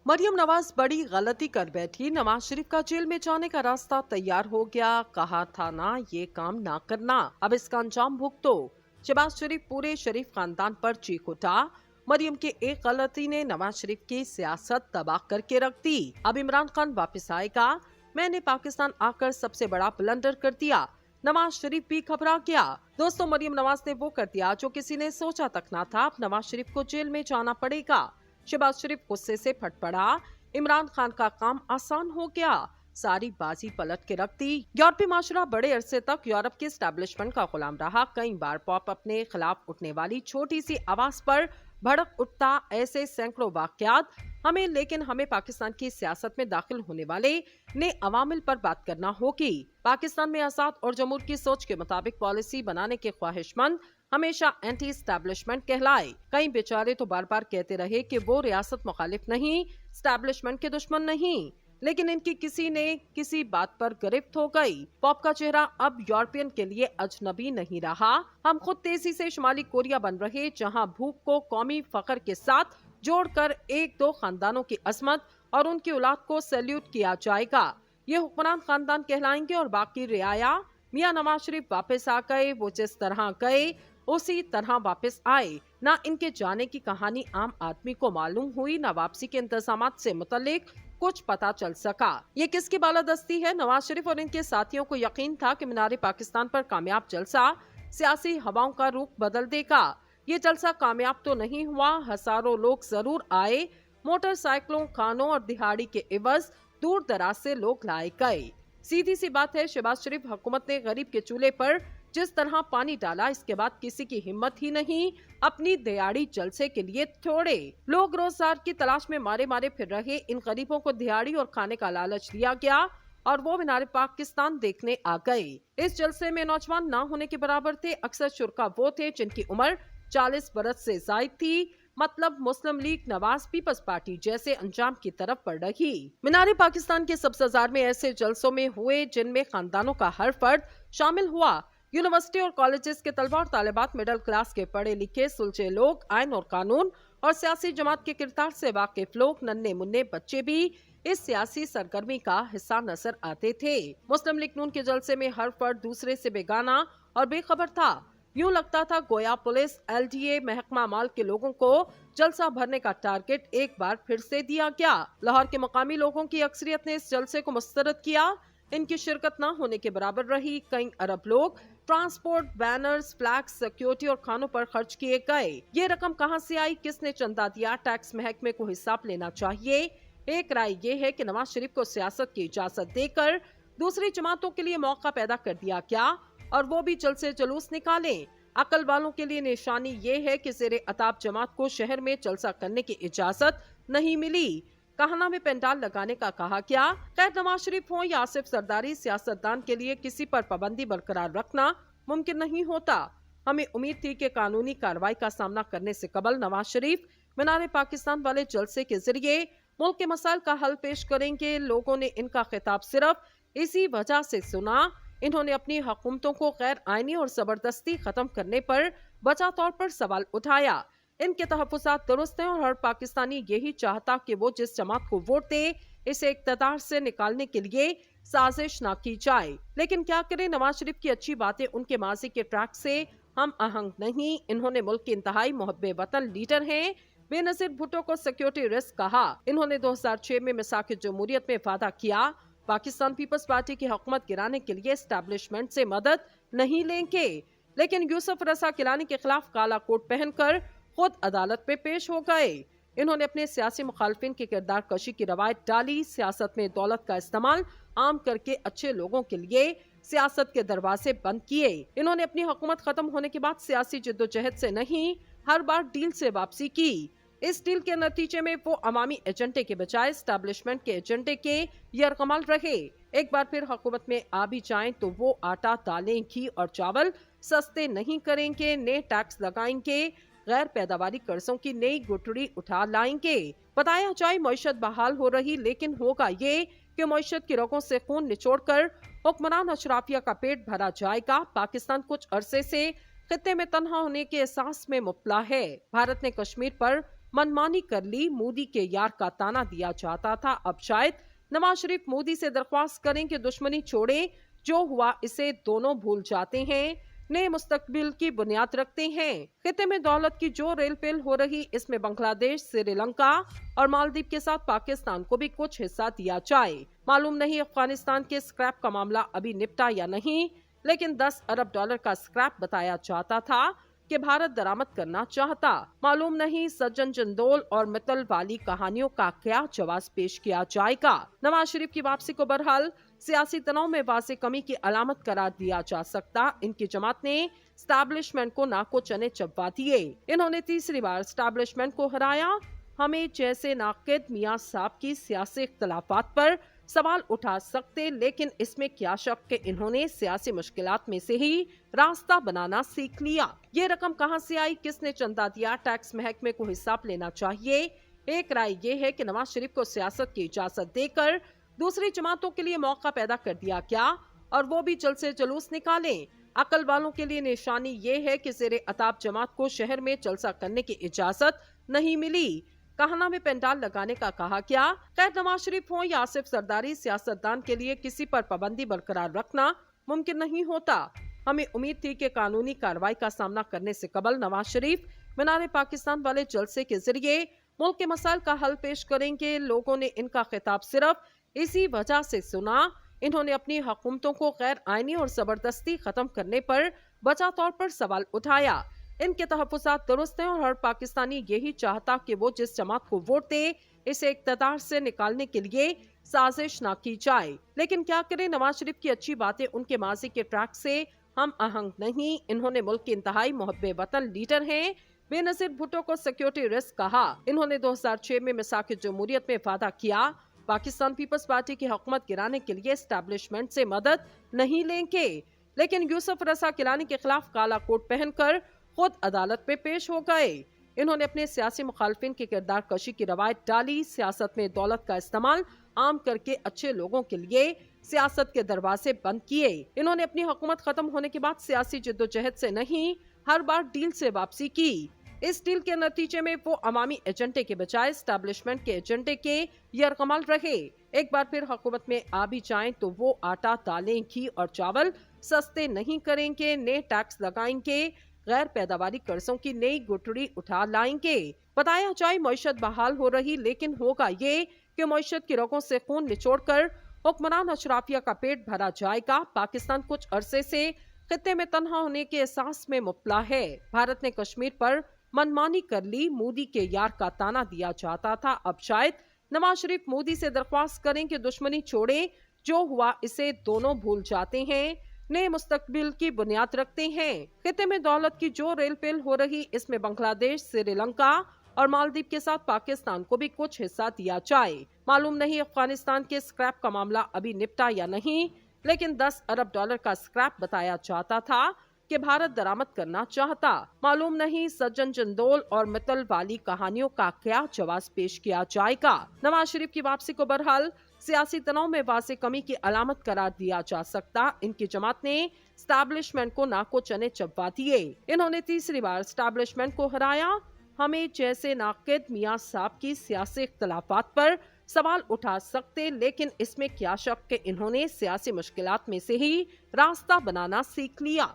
मरियम नवाज बड़ी गलती कर बैठी। नवाज शरीफ का जेल में जाने का रास्ता तैयार हो गया। कहा था ना ये काम ना करना, अब इसका अंजाम भुगतो। शहबाज शरीफ पूरे शरीफ खानदान पर चीख उठा। मरियम की एक गलती ने नवाज शरीफ की सियासत तबाह करके रख दी। अब इमरान खान वापस आएगा। मैंने पाकिस्तान आकर सबसे बड़ा ब्लंडर कर दिया। नवाज शरीफ भी घबरा गया। दोस्तों, मरियम नवाज ने वो कर दिया जो किसी ने सोचा तक ना था। अब नवाज शरीफ को जेल में जाना पड़ेगा। शहबाज शरीफ गुस्से से फट पड़ा। इमरान खान का काम आसान हो गया। सारी बाजी पलट के रख दी। यूरोपीय माशरा बड़े अरसे तक यूरोप के एस्टेब्लिशमेंट का गुलाम रहा। कई बार पॉप अपने खिलाफ उठने वाली छोटी सी आवाज पर भड़क उठता। ऐसे सैकड़ों वाकयात लेकिन हमें पाकिस्तान की सियासत में दाखिल होने वाले ने अवामिल पर बात करना होगी। पाकिस्तान में आजाद और जमहूर की सोच के मुताबिक पॉलिसी बनाने के ख्वाहिशमंद हमेशा एंटी एस्टैब्लिशमेंट कहलाए। कई बेचारे तो बार बार कहते रहे कि वो रियासत मुखालिफ नहीं, एस्टैब्लिशमेंट के दुश्मन नहीं, लेकिन इनकी किसी ने किसी बात पर गिरफ्त हो गई। पॉप का चेहरा अब यूरोपियन के लिए अजनबी नहीं रहा। हम खुद तेजी से शुमाली कोरिया बन रहे, जहां भूख को कौमी फख्र के साथ जोड़कर एक दो खानदानों की असमत और उनकी औलाद को सैल्यूट किया जाएगा। ये हुक्मरान खानदान कहलाएंगे और बाकी रियाया। मियां नवाज शरीफ वापस आ गए। वो जिस तरह गए उसी तरह वापस आए। ना इनके जाने की कहानी आम आदमी को मालूम हुई, ना वापसी के इंतजामात से मुतल्लिक कुछ पता चल सका। ये किसकी बालादस्ती है? नवाज शरीफ और इनके साथियों को यकीन था कि मीनार पाकिस्तान पर कामयाब जलसा सियासी हवाओं का रुख बदल देगा। ये जलसा कामयाब तो नहीं हुआ। हजारों लोग जरूर आए। मोटरसाइकिलों, खानों और दिहाड़ी के एवज दूर दराज से लोग लाए गए। सीधी सी बात है, शहबाज शरीफ हुकूमत ने गरीब के चूल्हे पर जिस तरह पानी डाला, इसके बाद किसी की हिम्मत ही नहीं अपनी दिहाड़ी जलसे के लिए छोड़े। लोग रोजगार की तलाश में मारे मारे फिर रहे। इन गरीबों को दिहाड़ी और खाने का लालच दिया गया और वो मीनार पाकिस्तान देखने आ गए। इस जलसे में नौजवान ना होने के बराबर थे। अक्सर शुरका वो थे जिनकी उम्र 40 बरस से जायद थी। मतलब मुस्लिम लीग, नवाज, पीपल्स पार्टी जैसे अंजाम की तरफ बढ़ रही। मीनार पाकिस्तान के सब्ज़ाजार में ऐसे जलसों में हुए जिनमें खानदानों का हर फर्द शामिल हुआ। यूनिवर्सिटी और कॉलेजेस के तलबा और तालिबात, मिडिल क्लास के पढ़े लिखे सुलझे लोग, आइन और कानून और सियासी जमात के किरदार से वाकिफ लोग, नन्हे मुन्ने बच्चे भी इस सियासी सरगर्मी का हिस्सा नजर आते थे। मुस्लिम लीग नून के जलसे में हर फर्द दूसरे से बेगाना और बेखबर था। यूं लगता था गोया पुलिस, LDA, महकमा माल के लोगों को जलसा भरने का टारगेट एक बार फिर से दिया गया। लाहौर के मकामी लोगों की अक्सरियत ने इस जलसे को मुस्तरद किया। इनकी शिरकत न होने के बराबर रही। कई अरब लोग ट्रांसपोर्ट, बैनर्स, फ्लैग्स, सिक्योरिटी और खानों पर खर्च किए गए। ये रकम कहां से आई, किसने चंदा दिया? टैक्स महकमे को हिसाब लेना चाहिए। एक राय ये है कि नवाज शरीफ को सियासत की इजाजत देकर दूसरी जमातों के लिए मौका पैदा कर दिया गया और वो भी जलसे जुलूस निकालें। अकल वालों के लिए निशानी ये है कि ज़ेरे अताब जमात को शहर में जलसा करने की इजाजत नहीं मिली। कहना में पेंडाल लगाने का कहा गया। खैर, नवाज शरीफ हो या आसिफ जरदारी, सियासतदान के लिए किसी पर पाबंदी बरकरार रखना मुमकिन नहीं होता। हमें उम्मीद थी कि कानूनी कार्रवाई का सामना करने से कबल नवाज शरीफ मीनार पाकिस्तान वाले जलसे के जरिए मुल्क के मसाइल का हल पेश करेंगे। लोगों ने इनका खिताब सिर्फ इसी वजह से सुना। इन्होंने अपनी हुकूमतों को गैर आईनी और जबरदस्ती खत्म करने पर बचा तौर पर सवाल उठाया। इनके तहफ़्फ़ुज़ात दुरुस्त हैं और हर पाकिस्तानी यही चाहता कि वो जिस जमात को वोट दे, इसे इक़्तिदार से निकालने के लिए साजिश ना की जाए। लेकिन क्या करें, नवाज शरीफ की अच्छी बातें उनके माजी के ट्रैक से हम आहंग नहीं। इन्होंने मुल्क के इंतहाई मुहब्बे वतन लीडर हैं। बेनज़ीर भुट्टो को सिक्योरिटी रिस्क कहा। इन्होंने 2006 में मिसाक़ जमहूरियत में वादा किया पाकिस्तान पीपल्स पार्टी की हुकूमत गिराने के लिए एस्टैब्लिशमेंट से मदद नहीं लेंगे। लेकिन यूसुफ रज़ा गिलानी के खिलाफ काला कोट पहनकर खुद अदालत में पेश हो गए। इन्होंने अपने सियासी मुखालफिन की किरदार कशी की रवायत डाली। सियासत में दौलत का इस्तेमाल आम करके अच्छे लोगों के लिए सियासत के दरवाजे बंद किए। इन्होंने अपनी हुकूमत खत्म होने के बाद सियासी जिद्दोजहद से नहीं, हर बार डील से वापसी की। इस डील के नतीजे में वो अवामी एजेंडे के बजाय एस्टैब्लिशमेंट के एजेंडे के यरगमाल रहे। एक बार फिर हुकूमत में आ भी जाएं तो वो आटा, दालें, घी और चावल सस्ते नहीं करेंगे, नए टैक्स लगाएंगे, गैर पैदावारी कर्जों की नई गुठड़ी उठा लाएंगे। बताया जाए मईशत बहाल हो रही, लेकिन होगा ये कि मईशत की रगों से खून निचोड़कर हुक्मरान अशराफिया का पेट भरा जाएगा। पाकिस्तान कुछ अरसे से खित्ते में तन्हा होने के एहसास में मुब्तला है। भारत ने कश्मीर पर मनमानी कर ली, मोदी के यार का ताना दिया जाता था। अब शायद नवाज शरीफ मोदी से दरख्वास्त करें कि दुश्मनी छोड़े, जो हुआ इसे दोनों भूल जाते हैं, नए मुस्तकबिल की बुनियाद रखते हैं। खिते में दौलत की जो रेल पेल हो रही, इसमें बांग्लादेश, श्रीलंका और मालदीव के साथ पाकिस्तान को भी कुछ हिस्सा दिया जाए। मालूम नहीं अफगानिस्तान के स्क्रैप का मामला अभी निपटा या नहीं, लेकिन 10 अरब डॉलर का स्क्रैप बताया जाता था कि भारत दरामद करना चाहता। मालूम नहीं सज्जन चंदोल और मित्तल वाली कहानियों का क्या जवाब पेश किया जाएगा। नवाज शरीफ की वापसी को बहरहाल सियासी तनाव में वाज़ेह कमी की अलामत करार दिया जा सकता। इनकी जमात ने स्टैब्लिशमेंट को नाको चने चबवा दिए। इन्होंने तीसरी बार स्टैब्लिशमेंट को हराया। हमें जैसे नाकिद मियां साहब की सियासी इख्तलाफात पर सवाल उठा सकते, लेकिन इसमें क्या शक कि इन्होंने सियासी मुश्किलात में से ही रास्ता बनाना सीख लिया। ये रकम कहां से आई, किसने चंदा दिया, टैक्स महकमे को हिसाब लेना चाहिए। एक राय ये है कि नवाज शरीफ को सियासत की इजाजत देकर दूसरी जमातों के लिए मौका पैदा कर दिया गया, और वो भी जल्द से जुलूस निकालें। अकल वालों के लिए निशानी ये है कि ज़ेरे अताब जमात को शहर में जलसा करने की इजाजत नहीं मिली। कहना में पेंडाल लगाने का कहा क्या। खैर, नवाज शरीफ हो या आसिफ जरदारी, सियासतदान के लिए किसी पर पाबंदी बरकरार रखना मुमकिन नहीं होता। हमें उम्मीद थी कि कानूनी कार्रवाई का सामना करने से कबल नवाज शरीफ मीनार पाकिस्तान वाले जलसे के जरिए मुल्क के मसाइल का हल पेश करेंगे। लोगों ने इनका खिताब सिर्फ इसी वजह से सुना। इन्होंने अपनी हुकूमतों को गैर आईनी और जबरदस्ती खत्म करने पर बचा तौर पर सवाल उठाया। इनके तहफ़्फ़ुज़ात दुरुस्त हैं और हर पाकिस्तानी यही चाहता कि वो जिस जमात को वोट दे, इसे इक़्तिदार से निकालने के लिए साजिश ना की जाए। लेकिन क्या करें, नवाज शरीफ की अच्छी बातें उनके माजी के ट्रैक से हम आहंग नहीं। इन्होंने मुल्क के इंतहाई मुहब्बे वतन लीडर हैं। बेनज़ीर भुट्टो को सिक्योरिटी रिस्क कहा। इन्होंने 2006 में मिसाक़ जमहूरियत में वादा किया पाकिस्तान पीपल्स पार्टी की हुकूमत गिराने के लिए एस्टैब्लिशमेंट से मदद नहीं लेंगे। लेकिन यूसुफ रज़ा गिलानी के खिलाफ काला कोट पहनकर खुद अदालत में पेश हो गए। इन्होंने अपने सियासी मुखालफिन की किरदार कशी की रवायत डाली। सियासत में दौलत का इस्तेमाल आम करके अच्छे लोगों के लिए सियासत के दरवाजे बंद किए। इन्होंने अपनी हुकूमत खत्म होने के बाद सियासी जिद्दोजहद से नहीं, हर बार डील से वापसी की। इस डील के नतीजे में वो अवामी एजेंडे के बजाय एस्टैब्लिशमेंट के एजेंडे के यरगमाल रहे। एक बार फिर हुकूमत में आ भी जाएं तो वो आटा, दालें, घी और चावल सस्ते नहीं करेंगे, नए टैक्स लगाएंगे, गैर पैदावारी कर्जों की नई गुठड़ी उठा लाएंगे। बताया जाए मईशत बहाल हो रही, लेकिन होगा ये कि मईशत की रगों से खून निचोड़कर हुक्मरान अशराफिया का पेट भरा जाएगा। पाकिस्तान कुछ अरसे से खित्ते में तन्हा होने के एहसास में मुब्तला है। भारत ने कश्मीर पर मनमानी कर ली, मोदी के यार का ताना दिया जाता था। अब शायद नवाज शरीफ मोदी से दरख्वास्त करें कि दुश्मनी छोड़े, जो हुआ इसे दोनों भूल जाते हैं, नए मुस्तकबिल की बुनियाद रखते हैं। खिते में दौलत की जो रेल पेल हो रही, इसमें बांग्लादेश, श्रीलंका और मालदीव के साथ पाकिस्तान को भी कुछ हिस्सा दिया जाए। मालूम नहीं अफगानिस्तान के स्क्रैप का मामला अभी निपटा या नहीं, लेकिन 10 अरब डॉलर का स्क्रैप बताया जाता था कि भारत दरामद करना चाहता। मालूम नहीं सज्जन चंदोल और मित्तल वाली कहानियों का क्या जवाब पेश किया जाएगा। नवाज शरीफ की वापसी को बहरहाल सियासी तनाव में वाज़ेह कमी की अलामत करार दिया जा सकता। इनकी जमात ने स्टैब्लिशमेंट को नाको चने चबवा दिए। इन्होंने तीसरी बार स्टैब्लिशमेंट को हराया। हमें जैसे नाकिद मियां साहब की सियासी इख्तलाफात पर सवाल उठा सकते, लेकिन इसमें क्या शक कि इन्होंने सियासी मुश्किलात में से ही रास्ता बनाना सीख लिया।